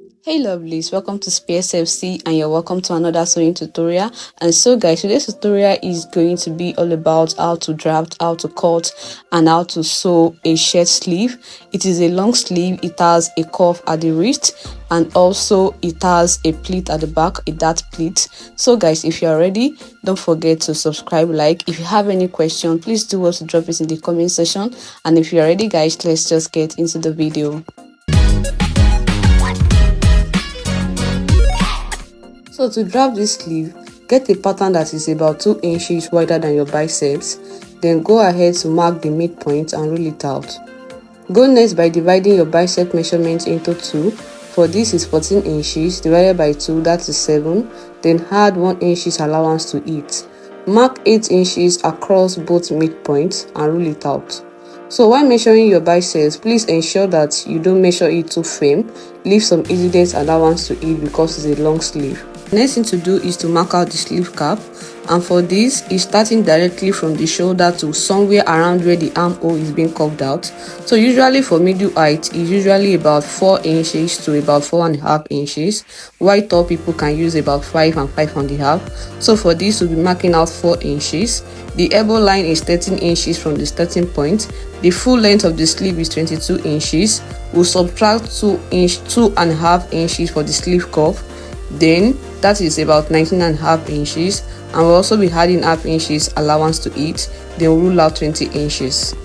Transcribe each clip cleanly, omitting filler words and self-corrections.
Hey lovelies, welcome to SFC and you're welcome to another sewing tutorial. And so guys, today's tutorial is going to be all about how to draft, how to cut and how to sew a shirt sleeve. It is a long sleeve, it has a cuff at the wrist and also it has a pleat at the back, a dart pleat. So guys, if you're ready, don't forget to subscribe, like. If you have any question, please do also drop it in the comment section. And if you're ready guys, let's just get into the video. So to draft this sleeve, get a pattern that is about 2 inches wider than your biceps. Then go ahead to mark the midpoint and rule it out. Go next by dividing your bicep measurement into 2. For this is 14 inches divided by 2, that is 7. Then add 1 inches allowance to it. Mark 8 inches across both midpoints and rule it out. So while measuring your biceps, please ensure that you don't measure it too firm. Leave some easy allowance to it because it's a long sleeve. Next thing to do is to mark out the sleeve cap, and for this is starting directly from the shoulder to somewhere around where the armhole is being curved out. So usually for middle height is usually about 4 inches to about 4.5 inches, while tall people can use about 5 and 5.5. So for this we'll be marking out 4 inches. The elbow line is 13 inches from the starting point. The full length of the sleeve is 22 inches. We'll subtract 2.5 inches for the sleeve cuff. Then that is about 19.5 inches, and we'll also be adding half inches allowance to it. Then we'll rule out 20 inches.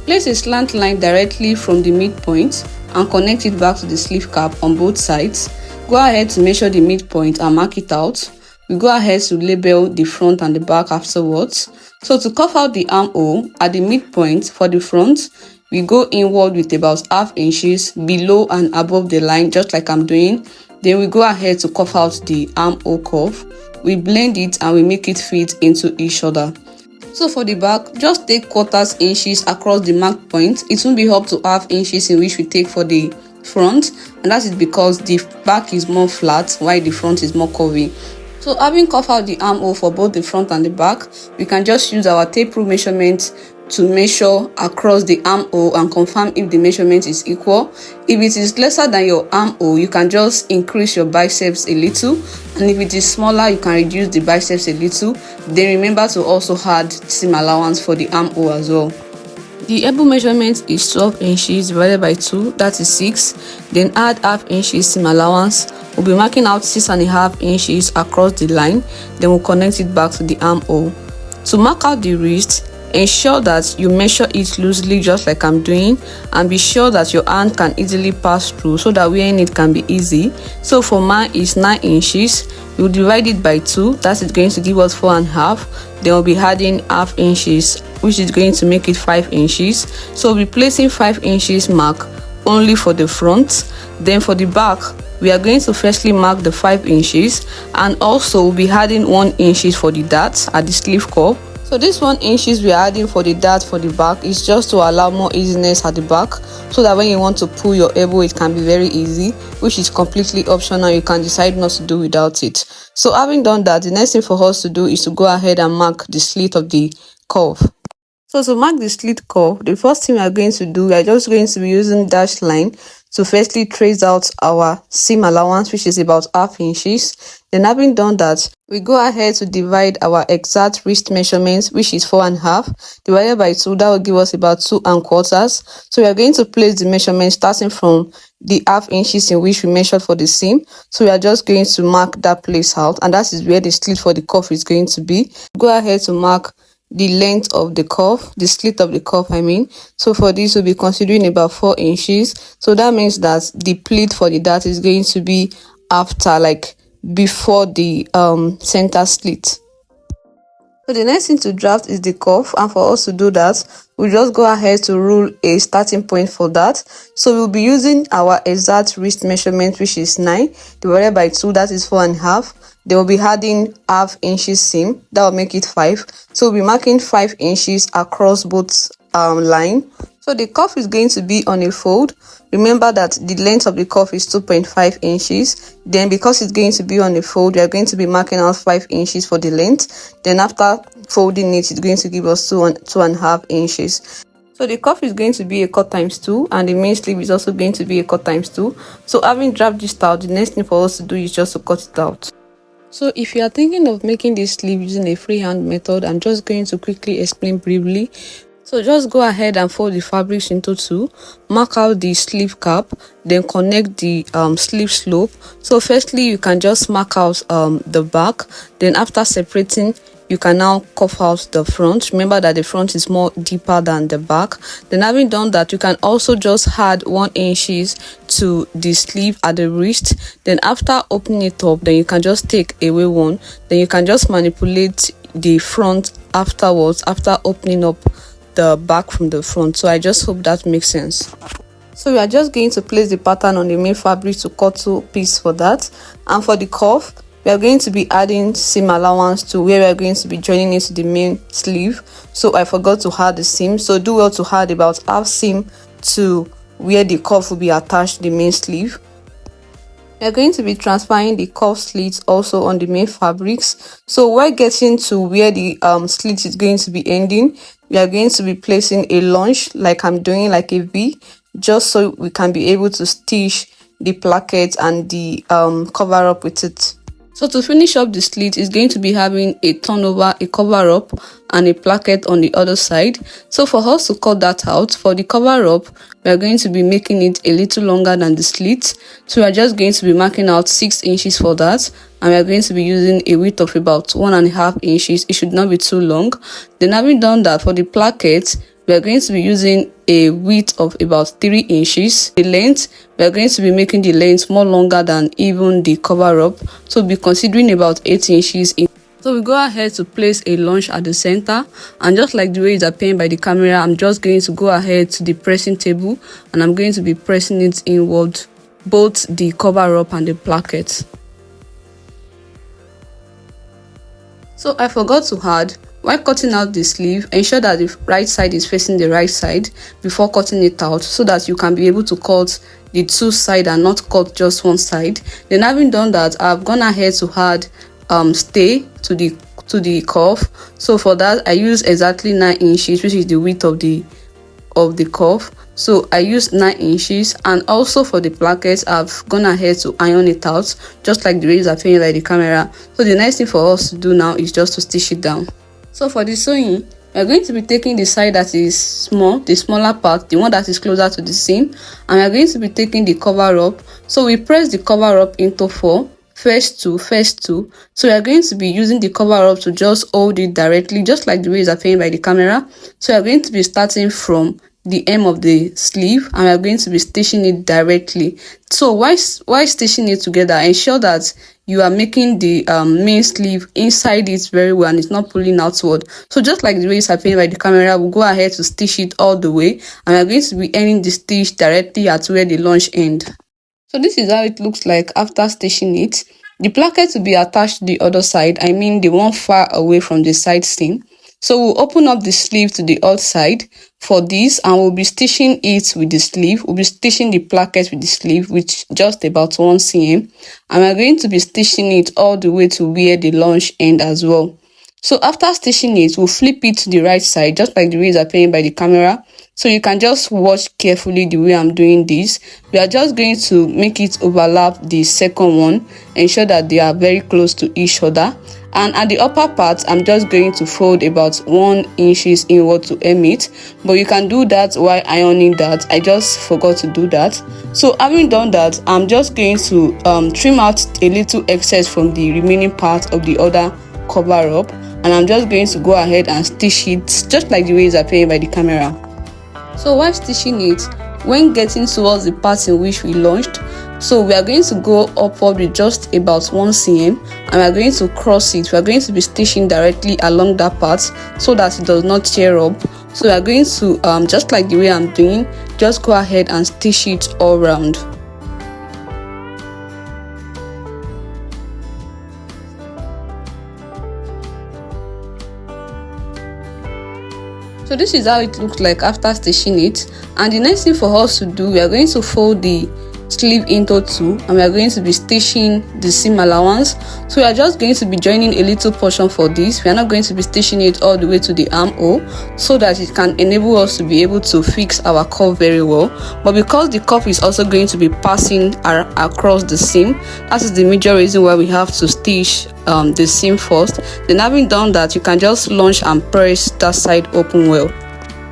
Place a slant line directly from the midpoint and connect it back to the sleeve cap on both sides. Go ahead to measure the midpoint and mark it out. We go ahead to label the front and the back afterwards. So to cuff out the armhole at the midpoint for the front, we go inward with about half inches below and above the line, just like I'm doing. Then we go ahead to cuff out the armhole cuff. We blend it and we make it fit into each other. So for the back, just take quarters inches across the mark point. It won't be up to half inches in which we take for the front, and that is because the back is more flat while the front is more curvy. So having cuffed out the armhole for both the front and the back, we can just use our tape rule measurement to measure across the armhole and confirm if the measurement is equal. If it is lesser than your armhole, you can just increase your biceps a little, and if it is smaller, you can reduce the biceps a little. Then remember to also add seam allowance for the armhole as well. The elbow measurement is 12 inches divided by 2, that is 6. Then add half inches seam allowance. We'll be marking out 6.5 inches across the line. Then we'll connect it back to the armhole. To mark out the wrist, ensure that you measure it loosely just like I'm doing, and be sure that your hand can easily pass through so that wearing it can be easy. So for mine is 9 inches. We'll divide it by 2, that is going to give us 4.5. Then we'll be adding half inches, which is going to make it 5 inches. So we'll be placing 5 inches mark only for the front. Then for the back, we are going to firstly mark the 5 inches, and also we'll be adding 1 inch for the dart at the sleeve cuff. So this 1 inches we are adding for the dart for the back is just to allow more easiness at the back, so that when you want to pull your elbow, it can be very easy, which is completely optional. You can decide not to do without it. So having done that, the next thing for us to do is to go ahead and mark the slit of the cuff. So to mark the slit cuff, the first thing we are going to do, we are just going to be using dashed line to firstly trace out our seam allowance, which is about half inches. Then having done that, we go ahead to divide our exact wrist measurements, which is 4.5 divided by 2. That will give us about 2.25. So we are going to place the measurement starting from the half inches in which we measured for the seam. So we are just going to mark that place out, and that is where the slit for the cuff is going to be. Go ahead to mark the length of the cuff, the slit of the cuff I mean. So for this we'll be considering about 4 inches. So that means that the pleat for the dart is going to be after, like before the center slit. So the next thing to draft is the cuff, and for us to do that, we'll just go ahead to rule a starting point for that. So we'll be using our exact wrist measurement, which is 9 divided by 2, that is 4.5. They will be adding half inches seam, that will make it 5. So we'll be marking 5 inches across both line. So the cuff is going to be on a fold. Remember that the length of the cuff is 2.5 inches. Then because it's going to be on a fold, we are going to be marking out 5 inches for the length. Then after folding it, it's going to give us 2.5 inches. So the cuff is going to be a cut times 2 and the main sleeve is also going to be a cut times 2. So having draped this out, the next thing for us to do is just to cut it out. So if you are thinking of making this sleeve using a freehand method, I'm just going to quickly explain briefly. So just go ahead and fold the fabrics into 2, mark out the sleeve cap, then connect the sleeve slope. So firstly, you can just mark out the back, then after separating, you can now cuff out the front. Remember that the front is more deeper than the back. Then having done that, you can also just add 1 inch to the sleeve at the wrist. Then after opening it up, then you can just take away 1. Then you can just manipulate the front afterwards after opening up the back from the front. So I just hope that makes sense. So we are just going to place the pattern on the main fabric to cut 2 pieces for that. And for the cuff, we are going to be adding seam allowance to where we are going to be joining it to the main sleeve. So I forgot to add the seam, so do well to add about half seam to where the cuff will be attached to the main sleeve. We are going to be transferring the cuff slits also on the main fabrics. So while getting to where the slit is going to be ending, we are going to be placing a lunge like I'm doing, like a V, just so we can be able to stitch the placket and the cover up with it. So to finish up the slit is going to be having a turnover, a cover up and a placket on the other side. So for us to cut that out, for the cover up, we are going to be making it a little longer than the slit. So we are just going to be marking out 6 inches for that, and we are going to be using a width of about 1.5 inches. It should not be too long. Then having done that, for the placket, we are going to be using a width of about 3 inches. The length, we are going to be making the length more longer than even the cover up, so be considering about 8 inches. So we go ahead to place a lunge at the center, and just like the way it's appearing by the camera, I'm just going to go ahead to the pressing table and I'm going to be pressing it inward, both the cover up and the placket. So I forgot to add, while cutting out the sleeve, ensure that the right side is facing the right side before cutting it out, so that you can be able to cut the 2 sides and not cut just 1 side. Then having done that, I've gone ahead to add stay to the cuff. So for that, I use exactly 9 inches, which is the width of the cuff. So I used 9 inches, and also for the placket, I've gone ahead to iron it out, just like the way it's appearing by the camera. So the next thing for us to do now is just to stitch it down. So for the sewing, we are going to be taking the side that is small, the smaller part, the one that is closer to the seam, and we are going to be taking the cover up. So we press the cover up into 4, first 2, first 2. So we are going to be using the cover up to just hold it directly, just like the way it's appearing by the camera. So we are going to be starting from the hem of the sleeve, and we are going to be stitching it directly. So while stitching it together, ensure that you are making the main sleeve inside it very well and it's not pulling outward. So just like the way it's appearing by the camera, we'll go ahead to stitch it all the way, and we're going to be ending the stitch directly at where the lunge end. So this is how it looks like after stitching it. The placket will be attached to the other side, I mean the one far away from the side seam. So we'll open up the sleeve to the outside for this, and we'll be stitching it with the sleeve. We'll be stitching the placket with the sleeve, which just about 1 cm, and we're going to be stitching it all the way to where the lunge end as well. So after stitching it, we'll flip it to the right side, just like the way it's appearing by the camera. So you can just watch carefully the way I'm doing this. We are just going to make it overlap the second one, ensure that they are very close to each other. And at the upper part, I'm just going to fold about 1 inch inward to hem it, but you can do that while ironing that. I just forgot to do that. So having done that, I'm just going to trim out a little excess from the remaining part of the other cover up, and I'm just going to go ahead and stitch it just like the way it's appearing by the camera. So while stitching it, when getting towards the part in which we launched, so we are going to go upward with just about 1 cm, and we are going to cross it. We are going to be stitching directly along that part so that it does not tear up. So we are going to just like the way I'm doing, just go ahead and stitch it all around. So this is how it looks like after stitching it, and the next thing for us to do, we are going to fold the sleeve into two, and we are going to be stitching the seam allowance. So we are just going to be joining a little portion for this. We are not going to be stitching it all the way to the armhole, so that it can enable us to be able to fix our curve very well. But because the curve is also going to be passing across the seam, that is the major reason why we have to stitch the seam first. Then having done that, you can just launch and press that side open well.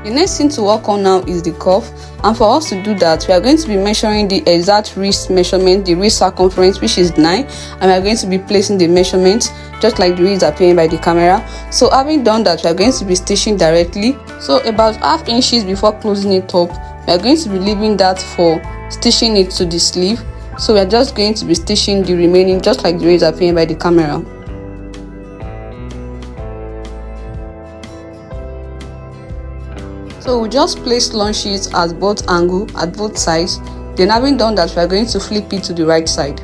The next thing to work on now is the cuff, and for us to do that, we are going to be measuring the exact wrist measurement, the wrist circumference, which is 9, and we are going to be placing the measurement just like the way it's appearing by the camera. So having done that, we are going to be stitching directly. So about ½ inches before closing it up, we are going to be leaving that for stitching it to the sleeve. So we are just going to be stitching the remaining just like the way it's appearing by the camera. So we just place long sheets at both angles, at both sides. Then having done that, we are going to flip it to the right side.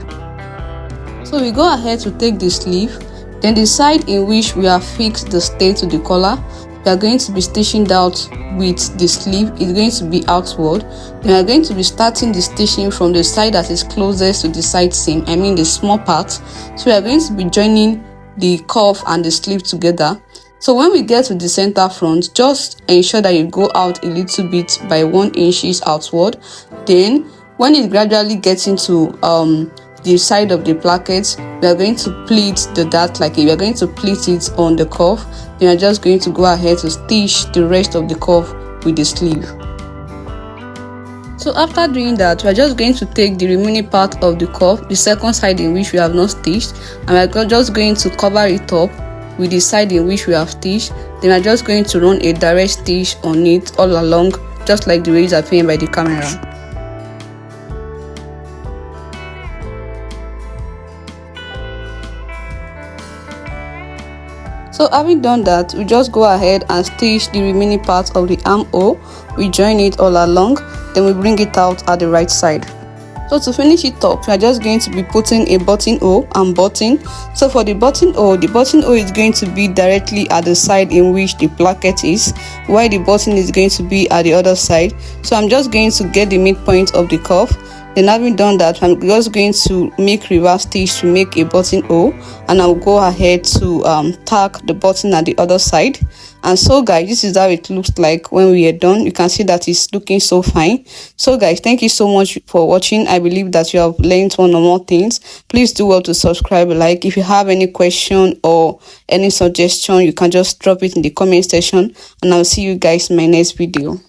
So we go ahead to take the sleeve, then the side in which we have fixed the stay to the collar, we are going to be stitching out with the sleeve. It's going to be outward. Then we are going to be starting the stitching from the side that is closest to the side seam, I mean the small part. So we are going to be joining the cuff and the sleeve together. So when we get to the center front, just ensure that you go out a little bit by 1 inch outward. Then when it gradually gets into the side of the placket, we are going to pleat the dart, like we are going to pleat it on the cuff. Then we are just going to go ahead to stitch the rest of the cuff with the sleeve. So after doing that, we are just going to take the remaining part of the cuff, the second side in which we have not stitched, and we are just going to cover it up with the side in which we have stitched. Then we are just going to run a direct stitch on it all along, just like the way it's appearing by the camera. So having done that, we just go ahead and stitch the remaining part of the armhole. We join it all along, then we bring it out at the right side. So to finish it up, we are just going to be putting a buttonhole and button. So for the buttonhole is going to be directly at the side in which the placket is, while the button is going to be at the other side. So I'm just going to get the midpoint of the cuff. Then having done that, I'm just going to make reverse stitch to make a buttonhole, and I'll go ahead to tack the button at the other side. And so guys, this is how it looks like when we are done. You can see that it's looking so fine. So guys, thank you so much for watching. I believe that you have learned one or more things. Please do well to subscribe, like. If you have any question or any suggestion, you can just drop it in the comment section, and I'll see you guys in my next video.